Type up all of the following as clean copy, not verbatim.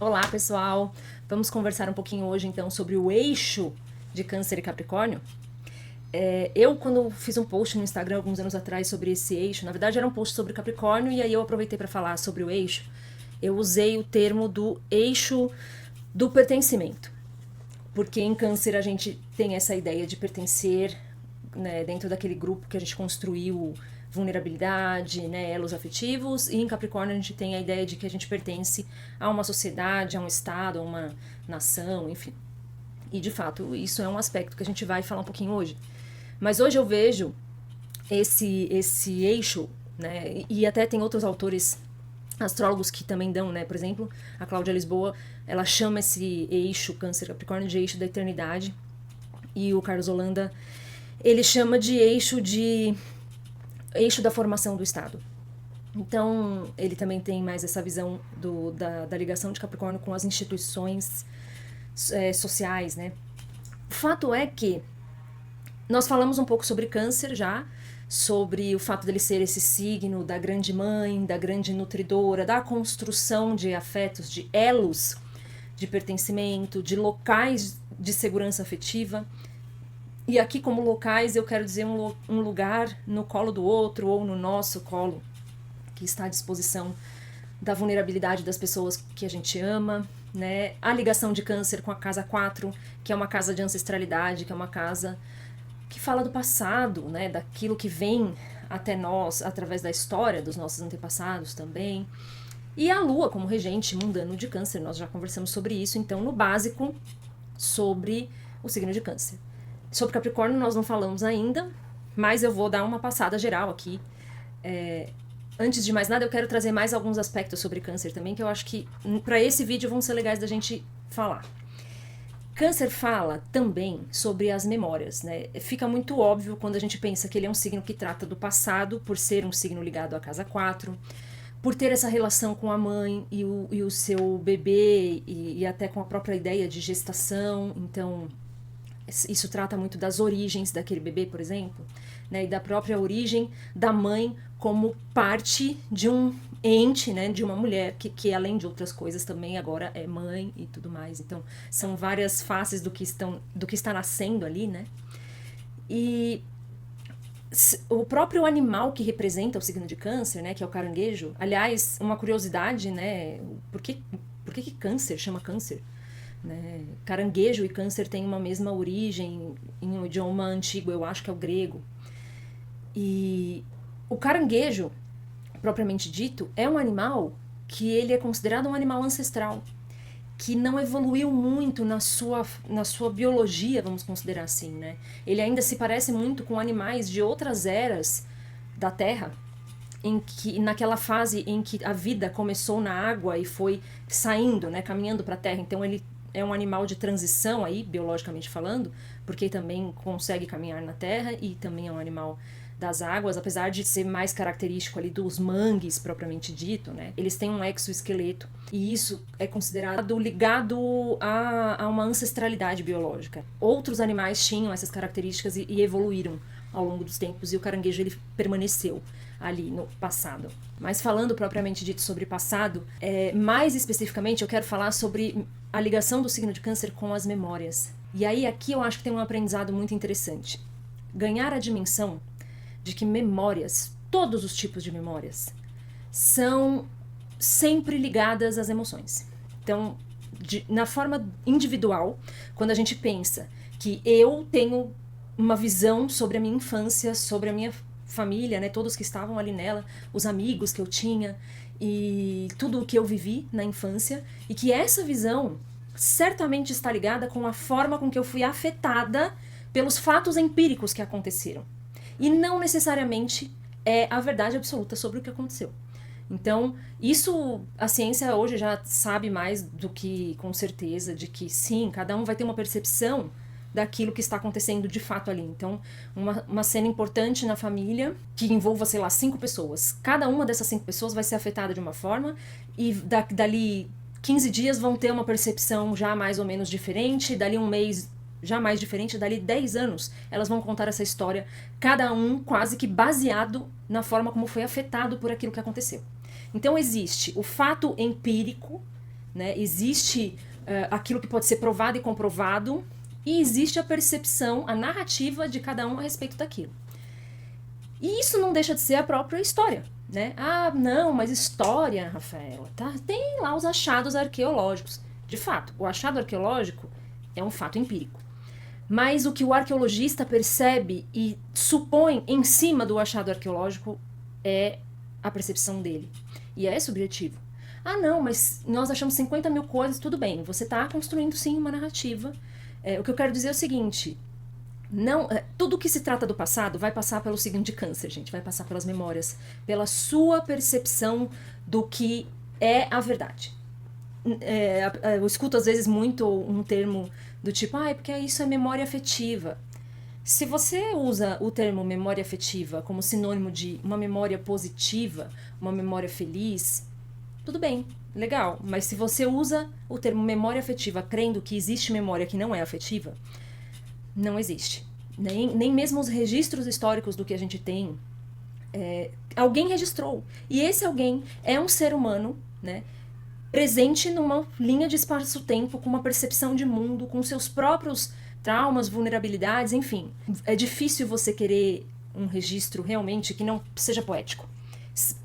Olá, pessoal! Vamos conversar um pouquinho hoje, então, sobre o eixo de Câncer e Capricórnio. Eu, quando fiz um post no Instagram alguns anos atrás sobre esse eixo, na verdade era um post sobre Capricórnio, e aí eu aproveitei para falar sobre o eixo. Eu usei o termo do eixo do pertencimento, porque em Câncer a gente tem essa ideia de pertencer, né, dentro daquele grupo que a gente construiu vulnerabilidade, né, elos afetivos, e em Capricórnio a gente tem a ideia de que a gente pertence a uma sociedade, a um estado, a uma nação, enfim. E de fato, isso é um aspecto que a gente vai falar um pouquinho hoje. Mas hoje eu vejo esse eixo, né, e até tem outros autores astrólogos que também dão, né, por exemplo, a Cláudia Lisboa, ela chama esse eixo Câncer Capricórnio de eixo da eternidade, e o Carlos Holanda, ele chama de eixo da formação do Estado. Então, ele também tem mais essa visão da ligação de Capricórnio com as instituições sociais, né? O fato é que nós falamos um pouco sobre Câncer já, sobre o fato dele ser esse signo da grande mãe, da grande nutridora, da construção de afetos, de elos de pertencimento, de locais de segurança afetiva. E aqui, como locais, eu quero dizer um lugar no colo do outro ou no nosso colo, que está à disposição da vulnerabilidade das pessoas que a gente ama, né? A ligação de Câncer com a casa 4, que é uma casa de ancestralidade, que é uma casa que fala do passado, né? Daquilo que vem até nós através da história dos nossos antepassados também. E a Lua como regente mundano de Câncer, nós já conversamos sobre isso, então, no básico, sobre o signo de Câncer. Sobre Capricórnio nós não falamos ainda, mas eu vou dar uma passada geral aqui. Antes de mais nada, eu quero trazer mais alguns aspectos sobre Câncer também, que eu acho que para esse vídeo vão ser legais da gente falar. Câncer fala também sobre as memórias, né? Fica muito óbvio quando a gente pensa que ele é um signo que trata do passado, por ser um signo ligado à casa 4, por ter essa relação com a mãe e o seu bebê, e até com a própria ideia de gestação. Então, isso trata muito das origens daquele bebê, por exemplo, né, e da própria origem da mãe como parte de um ente, né, de uma mulher que além de outras coisas também agora é mãe e tudo mais. Então são várias faces do que está nascendo ali, né? E o próprio animal que representa o signo de Câncer, né, que é o caranguejo. Aliás, uma curiosidade, né, por que Câncer chama Câncer? Né? Caranguejo e Câncer têm uma mesma origem em um idioma antigo, eu acho que é o grego. E o caranguejo, propriamente dito, é um animal que ele é considerado um animal ancestral, que não evoluiu muito na sua biologia, vamos considerar assim, né? Ele ainda se parece muito com animais de outras eras da Terra, naquela fase em que a vida começou na água e foi saindo, né, caminhando para a Terra. Então ele é um animal de transição aí, biologicamente falando, porque também consegue caminhar na terra e também é um animal das águas, apesar de ser mais característico ali dos mangues propriamente dito, né? Eles têm um exoesqueleto e isso é considerado ligado a uma ancestralidade biológica. Outros animais tinham essas características e evoluíram ao longo dos tempos, e o caranguejo ele permaneceu ali no passado. Mas falando propriamente dito sobre passado, mais especificamente eu quero falar sobre a ligação do signo de Câncer com as memórias. E aí aqui eu acho que tem um aprendizado muito interessante. Ganhar a dimensão de que memórias, todos os tipos de memórias, são sempre ligadas às emoções. Então, na forma individual, quando a gente pensa que eu tenho uma visão sobre a minha infância, sobre a minha família, né, todos que estavam ali nela, os amigos que eu tinha e tudo o que eu vivi na infância, e que essa visão certamente está ligada com a forma com que eu fui afetada pelos fatos empíricos que aconteceram. E não necessariamente é a verdade absoluta sobre o que aconteceu. Então, isso a ciência hoje já sabe mais do que com certeza, de que sim, cada um vai ter uma percepção daquilo que está acontecendo de fato ali. Então, uma cena importante na família que envolva, sei lá, 5 pessoas. Cada uma dessas 5 pessoas vai ser afetada de uma forma e dali 15 dias vão ter uma percepção já mais ou menos diferente, dali um mês já mais diferente, dali 10 anos elas vão contar essa história, cada um quase que baseado na forma como foi afetado por aquilo que aconteceu. Então existe o fato empírico, né? Existe aquilo que pode ser provado e comprovado, e existe a percepção, a narrativa de cada um a respeito daquilo. E isso não deixa de ser a própria história, né? Ah, não, mas história, Rafaela, tá? Tem lá os achados arqueológicos. De fato, o achado arqueológico é um fato empírico. Mas o que o arqueologista percebe e supõe em cima do achado arqueológico é a percepção dele. E é subjetivo. Ah, não, mas nós achamos 50 mil coisas, tudo bem. Você está construindo, sim, uma narrativa. O que eu quero dizer é o seguinte... Não, tudo que se trata do passado vai passar pelo signo de Câncer, gente. Vai passar pelas memórias. Pela sua percepção do que é a verdade. Eu escuto às vezes muito um termo do tipo, porque isso é memória afetiva. Se você usa o termo memória afetiva como sinônimo de uma memória positiva, uma memória feliz, tudo bem, legal. Mas se você usa o termo memória afetiva crendo que existe memória que não é afetiva, não existe. Nem mesmo os registros históricos do que a gente tem, alguém registrou. E esse alguém é um ser humano, né, presente numa linha de espaço-tempo, com uma percepção de mundo, com seus próprios traumas, vulnerabilidades, enfim. É difícil você querer um registro realmente que não seja poético.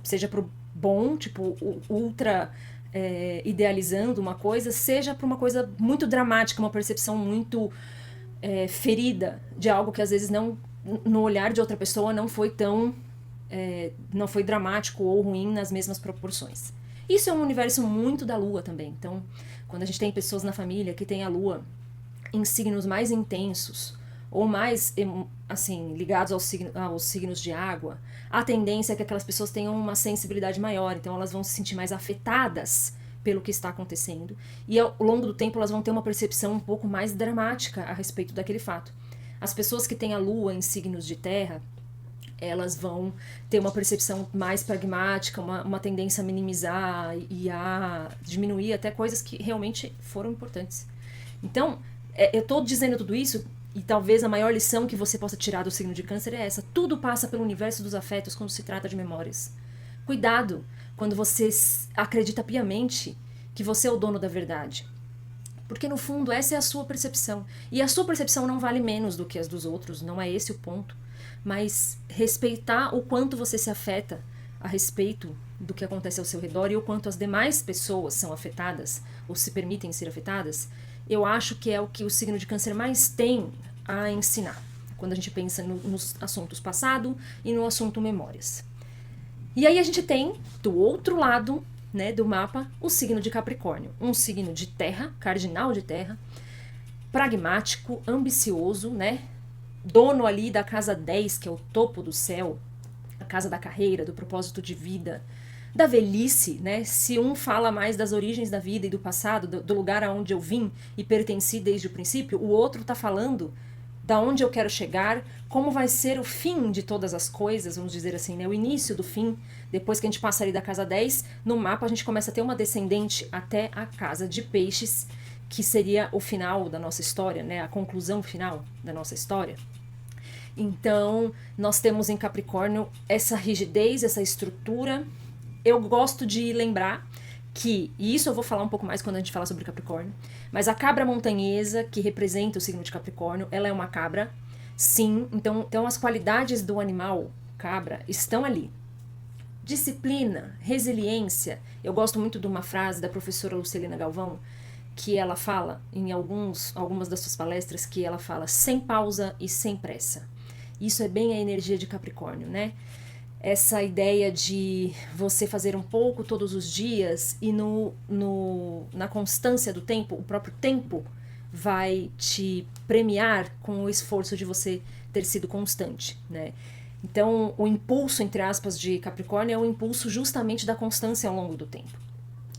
Seja pro bom, tipo, ultra idealizando uma coisa, seja para uma coisa muito dramática, uma percepção muito... ferida de algo que às vezes não, no olhar de outra pessoa não foi tão não foi dramático ou ruim nas mesmas proporções. Isso é um universo muito da lua também. Então, quando a gente tem pessoas na família que tem a lua em signos mais intensos ou mais assim, ligados aos signos de água, a tendência é que aquelas pessoas tenham uma sensibilidade maior, então elas vão se sentir mais afetadas pelo que está acontecendo, e ao longo do tempo elas vão ter uma percepção um pouco mais dramática a respeito daquele fato. As pessoas que têm a lua em signos de terra, elas vão ter uma percepção mais pragmática, uma tendência a minimizar e a diminuir até coisas que realmente foram importantes. Então, eu estou dizendo tudo isso, e talvez a maior lição que você possa tirar do signo de Câncer é essa: tudo passa pelo universo dos afetos quando se trata de memórias. Cuidado quando você acredita piamente que você é o dono da verdade. Porque, no fundo, essa é a sua percepção. E a sua percepção não vale menos do que as dos outros, não é esse o ponto. Mas respeitar o quanto você se afeta a respeito do que acontece ao seu redor e o quanto as demais pessoas são afetadas, ou se permitem ser afetadas, eu acho que é o que o signo de Câncer mais tem a ensinar, quando a gente pensa nos assuntos passado e no assunto memórias. E aí a gente tem, do outro lado, né, do mapa, o signo de Capricórnio. Um signo de terra, cardinal de terra, pragmático, ambicioso, né? Dono ali da casa 10, que é o topo do céu, a casa da carreira, do propósito de vida, da velhice, né? Se um fala mais das origens da vida e do passado, do lugar aonde eu vim e pertenci desde o princípio, o outro está falando da onde eu quero chegar, como vai ser o fim de todas as coisas, vamos dizer assim, né? O início do fim. Depois que a gente passa ali da casa 10, no mapa a gente começa a ter uma descendente até a casa de Peixes, que seria o final da nossa história, né? A conclusão final da nossa história. Então, nós temos em Capricórnio essa rigidez, essa estrutura. Eu gosto de lembrar que, e isso eu vou falar um pouco mais quando a gente falar sobre Capricórnio, mas a cabra montanhesa, que representa o signo de Capricórnio, ela é uma cabra, sim, então as qualidades do animal cabra estão ali. Disciplina, resiliência. Eu gosto muito de uma frase da professora Lucilena Galvão, que ela fala em algumas das suas palestras, que ela fala sem pausa e sem pressa. Isso é bem a energia de Capricórnio, né? Essa ideia de você fazer um pouco todos os dias e na constância do tempo, o próprio tempo vai te premiar com o esforço de você ter sido constante, né? Então, o impulso, entre aspas, de Capricórnio é o impulso justamente da constância ao longo do tempo.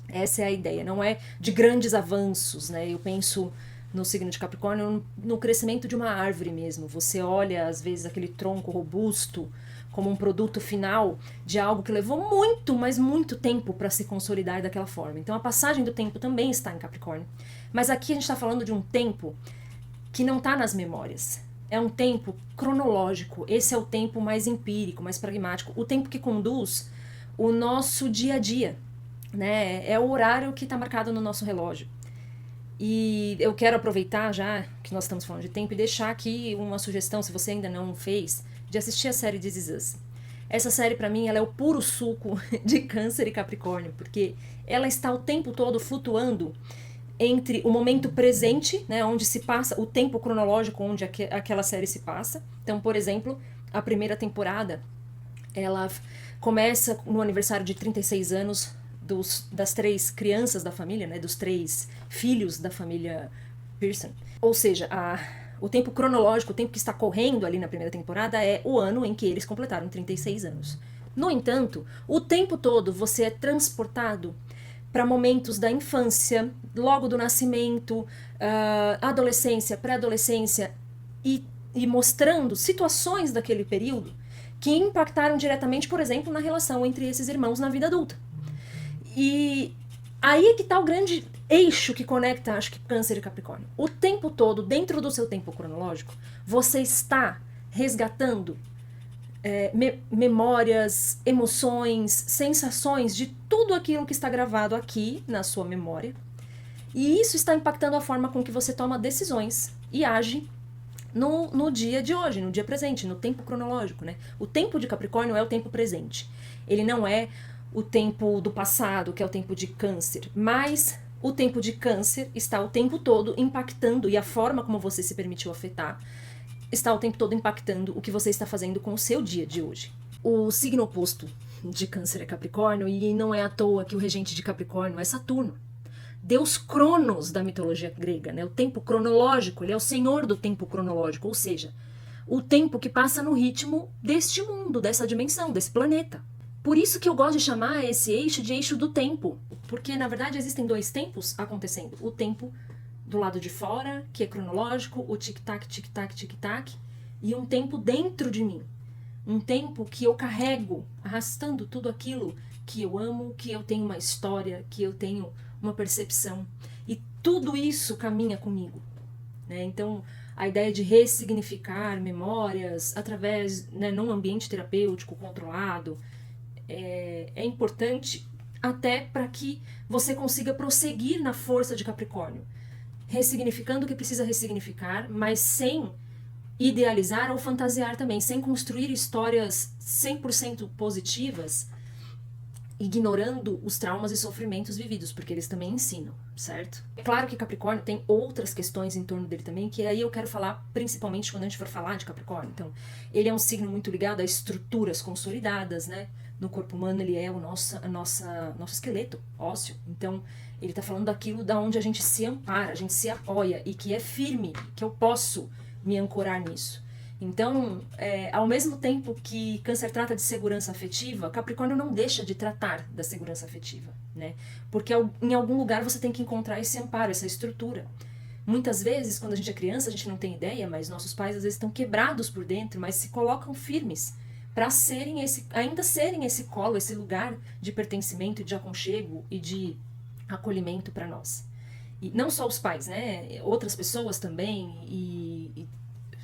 Essa é a ideia, não é de grandes avanços, né? Eu penso no signo de Capricórnio no crescimento de uma árvore mesmo. Você olha, às vezes, aquele tronco robusto como um produto final de algo que levou muito, mas muito tempo para se consolidar daquela forma. Então a passagem do tempo também está em Capricórnio. Mas aqui a gente está falando de um tempo que não está nas memórias. É um tempo cronológico. Esse é o tempo mais empírico, mais pragmático. O tempo que conduz o nosso dia a dia. né? É o horário que está marcado no nosso relógio. E eu quero aproveitar já que nós estamos falando de tempo e deixar aqui uma sugestão, se você ainda não fez, de assistir a série This Is Us. Essa série, pra mim, ela é o puro suco de Câncer e Capricórnio, porque ela está o tempo todo flutuando entre o momento presente, né, onde se passa o tempo cronológico onde aquela série se passa. Então, por exemplo, a primeira temporada, ela começa no aniversário de 36 anos das 3 crianças da família, né, dos 3 filhos da família Pearson. Ou seja, o tempo cronológico, o tempo que está correndo ali na primeira temporada é o ano em que eles completaram 36 anos. No entanto, o tempo todo você é transportado para momentos da infância, logo do nascimento, adolescência, pré-adolescência, e mostrando situações daquele período que impactaram diretamente, por exemplo, na relação entre esses irmãos na vida adulta. E aí é que está o grande eixo que conecta, acho que, Câncer e Capricórnio. O tempo todo, dentro do seu tempo cronológico, você está resgatando memórias, emoções, sensações de tudo aquilo que está gravado aqui na sua memória. E isso está impactando a forma com que você toma decisões e age no dia de hoje, no dia presente, no tempo cronológico, né? O tempo de Capricórnio é o tempo presente. Ele não é o tempo do passado, que é o tempo de Câncer, mas o tempo de Câncer está o tempo todo impactando, e a forma como você se permitiu afetar está o tempo todo impactando o que você está fazendo com o seu dia de hoje. O signo oposto de Câncer é Capricórnio, e não é à toa que o regente de Capricórnio é Saturno. Deus Cronos da mitologia grega, né? O tempo cronológico, ele é o senhor do tempo cronológico, ou seja, o tempo que passa no ritmo deste mundo, dessa dimensão, desse planeta. Por isso que eu gosto de chamar esse eixo de eixo do tempo, porque na verdade existem 2 tempos acontecendo. O tempo do lado de fora, que é cronológico, o tic-tac, tic-tac, tic-tac, e um tempo dentro de mim. Um tempo que eu carrego, arrastando tudo aquilo que eu amo, que eu tenho uma história, que eu tenho uma percepção. E tudo isso caminha comigo, né? Então, a ideia de ressignificar memórias através, né, num ambiente terapêutico controlado, é importante até para que você consiga prosseguir na força de Capricórnio, ressignificando o que precisa ressignificar, mas sem idealizar ou fantasiar também, sem construir histórias 100% positivas, ignorando os traumas e sofrimentos vividos, porque eles também ensinam, certo? É claro que Capricórnio tem outras questões em torno dele também, que aí eu quero falar principalmente quando a gente for falar de Capricórnio. Então, ele é um signo muito ligado a estruturas consolidadas, né? No corpo humano ele é nosso esqueleto ósseo. Então, ele está falando daquilo da onde a gente se ampara, a gente se apoia e que é firme, que eu posso me ancorar nisso. Então, ao mesmo tempo que Câncer trata de segurança afetiva, Capricórnio não deixa de tratar da segurança afetiva, né? Porque em algum lugar você tem que encontrar esse amparo, essa estrutura. Muitas vezes, quando a gente é criança, a gente não tem ideia, mas nossos pais às vezes estão quebrados por dentro, mas se colocam firmes para ainda serem esse colo, esse lugar de pertencimento, de aconchego e de acolhimento para nós. E não só os pais, né? Outras pessoas também, e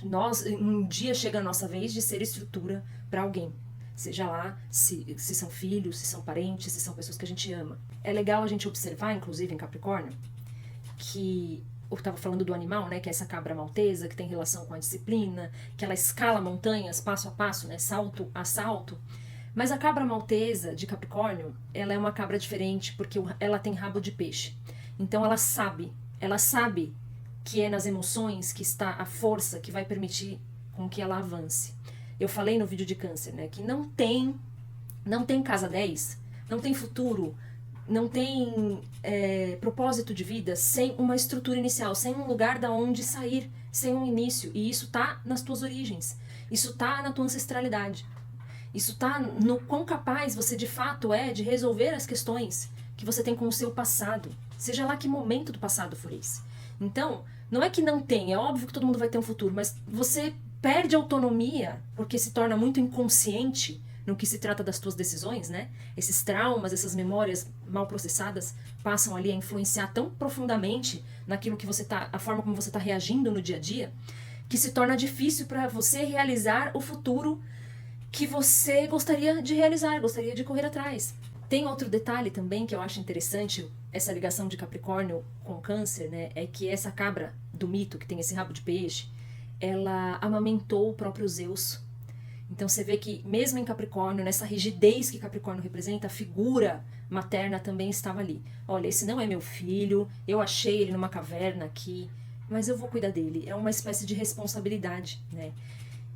nós, um dia chega a nossa vez de ser estrutura para alguém. Seja lá se são filhos, se são parentes, se são pessoas que a gente ama. É legal a gente observar, inclusive em Capricórnio, que eu estava falando do animal, né, que é essa cabra maltesa, que tem relação com a disciplina, que ela escala montanhas passo a passo, né, salto a salto. Mas a cabra maltesa de Capricórnio, ela é uma cabra diferente, porque ela tem rabo de peixe. Então ela sabe que é nas emoções que está a força que vai permitir com que ela avance. Eu falei no vídeo de Câncer, né, que não tem casa 10, não tem futuro, não tem propósito de vida sem uma estrutura inicial, sem um lugar da onde sair, sem um início. E isso tá nas tuas origens, isso tá na tua ancestralidade, isso tá no quão capaz você de fato é de resolver as questões que você tem com o seu passado, seja lá que momento do passado for esse. Então, não é que não tem, é óbvio que todo mundo vai ter um futuro, mas você perde autonomia porque se torna muito inconsciente no que se trata das tuas decisões, né? Esses traumas, essas memórias mal processadas passam ali a influenciar tão profundamente naquilo que você tá, a forma como você tá reagindo no dia a dia, que se torna difícil para você realizar o futuro que você gostaria de realizar, gostaria de correr atrás. Tem outro detalhe também que eu acho interessante, essa ligação de Capricórnio com Câncer, né? É que essa cabra do mito, que tem esse rabo de peixe, ela amamentou o próprio Zeus. Então você vê que mesmo em Capricórnio, nessa rigidez que Capricórnio representa, a figura materna também estava ali. Olha, esse não é meu filho, eu achei ele numa caverna aqui, mas eu vou cuidar dele. É uma espécie de responsabilidade, né?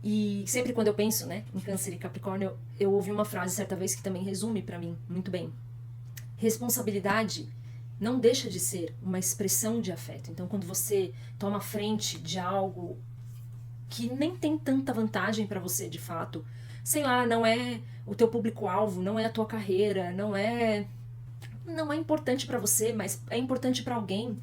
E sempre quando eu penso, né, em Câncer e Capricórnio, eu ouvi uma frase certa vez que também resume pra mim muito bem. Responsabilidade não deixa de ser uma expressão de afeto. Então quando você toma frente de algo que nem tem tanta vantagem pra você de fato, sei lá, não é o teu público-alvo, não é a tua carreira, não é importante pra você, mas é importante pra alguém,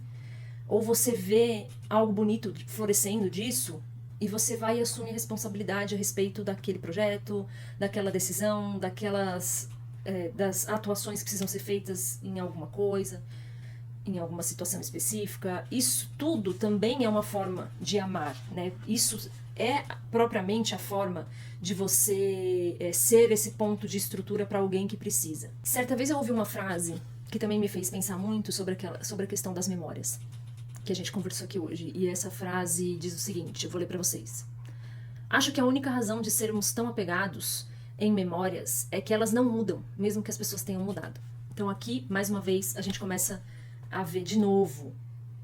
ou você vê algo bonito florescendo disso, e você vai e assume a responsabilidade a respeito daquele projeto, daquela decisão, das atuações que precisam ser feitas em alguma coisa, em alguma situação específica. Isso tudo também é uma forma de amar, né? Isso é propriamente a forma de você ser esse ponto de estrutura para alguém que precisa. Certa vez eu ouvi uma frase que também me fez pensar muito sobre a questão das memórias, que a gente conversou aqui hoje. E essa frase diz o seguinte, eu vou ler para vocês. Acho que a única razão de sermos tão apegados em memórias é que elas não mudam, mesmo que as pessoas tenham mudado. Então aqui, mais uma vez, a gente começa a ver de novo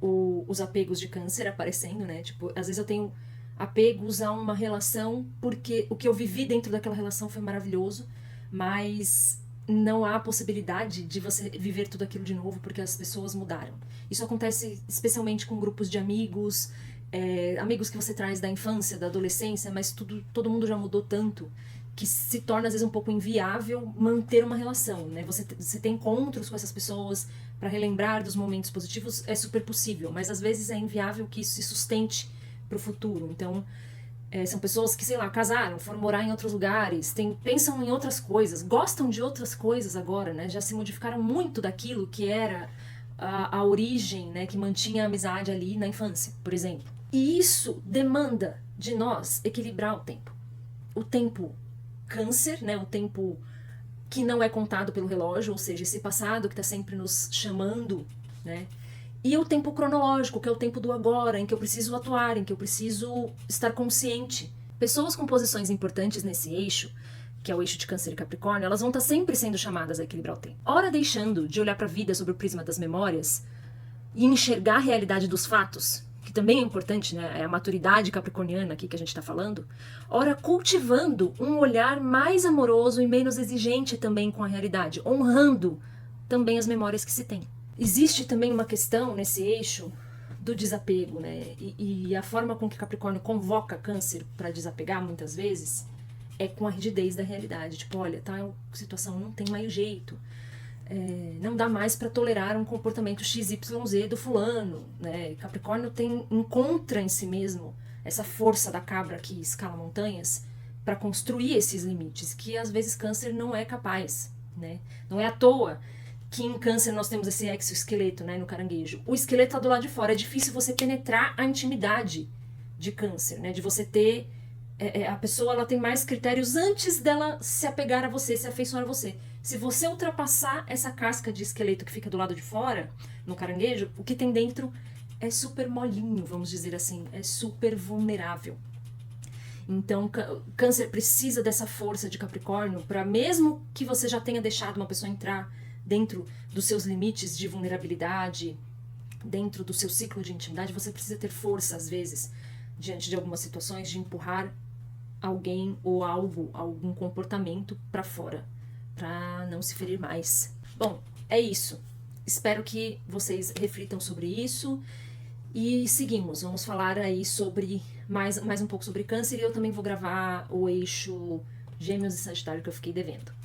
os apegos de Câncer aparecendo, né? Tipo, às vezes eu tenho apegos a uma relação porque o que eu vivi dentro daquela relação foi maravilhoso, mas não há possibilidade de você viver tudo aquilo de novo porque as pessoas mudaram. Isso acontece especialmente com grupos de amigos, amigos que você traz da infância, da adolescência, mas todo mundo já mudou tanto que se torna às vezes um pouco inviável manter uma relação, né? Você tem encontros com essas pessoas para relembrar dos momentos positivos, é super possível, mas às vezes é inviável que isso se sustente para o futuro. Então, são pessoas que, sei lá, casaram, foram morar em outros lugares, pensam em outras coisas, gostam de outras coisas agora, né? Já se modificaram muito daquilo que era a origem, né? Que mantinha a amizade ali na infância, por exemplo. E isso demanda de nós equilibrar o tempo. O tempo Câncer, né? O tempo que não é contado pelo relógio, ou seja, esse passado que está sempre nos chamando, né? E o tempo cronológico, que é o tempo do agora, em que eu preciso atuar, em que eu preciso estar consciente. Pessoas com posições importantes nesse eixo, que é o eixo de Câncer e Capricórnio, elas vão estar sempre sendo chamadas a equilibrar o tempo. Ora deixando de olhar para a vida sob o prisma das memórias e enxergar a realidade dos fatos, que também é importante, né? É a maturidade capricorniana aqui que a gente está falando. Ora cultivando um olhar mais amoroso e menos exigente também com a realidade, honrando também as memórias que se tem. Existe também uma questão nesse eixo do desapego, né? E a forma com que Capricórnio convoca Câncer para desapegar, muitas vezes, é com a rigidez da realidade. Tipo, olha, tal situação não tem mais jeito. Não dá mais para tolerar um comportamento XYZ do fulano, né? Capricórnio encontra em si mesmo essa força da cabra que escala montanhas para construir esses limites, que às vezes Câncer não é capaz, né? Não é à toa que em Câncer nós temos esse exoesqueleto, né, no caranguejo. O esqueleto está do lado de fora, é difícil você penetrar a intimidade de Câncer, né, de você ter... a pessoa ela tem mais critérios antes dela se apegar a você, se afeiçoar a você. Se você ultrapassar essa casca de esqueleto que fica do lado de fora, no caranguejo, o que tem dentro é super molinho, vamos dizer assim, é super vulnerável. Então, Câncer precisa dessa força de Capricórnio para, mesmo que você já tenha deixado uma pessoa entrar dentro dos seus limites de vulnerabilidade, dentro do seu ciclo de intimidade, você precisa ter força, às vezes, diante de algumas situações, de empurrar alguém ou algo, algum comportamento para fora, para não se ferir mais. Bom, é isso. Espero que vocês reflitam sobre isso e seguimos. Vamos falar aí sobre mais um pouco sobre Câncer, e eu também vou gravar o eixo Gêmeos e Sagitário que eu fiquei devendo.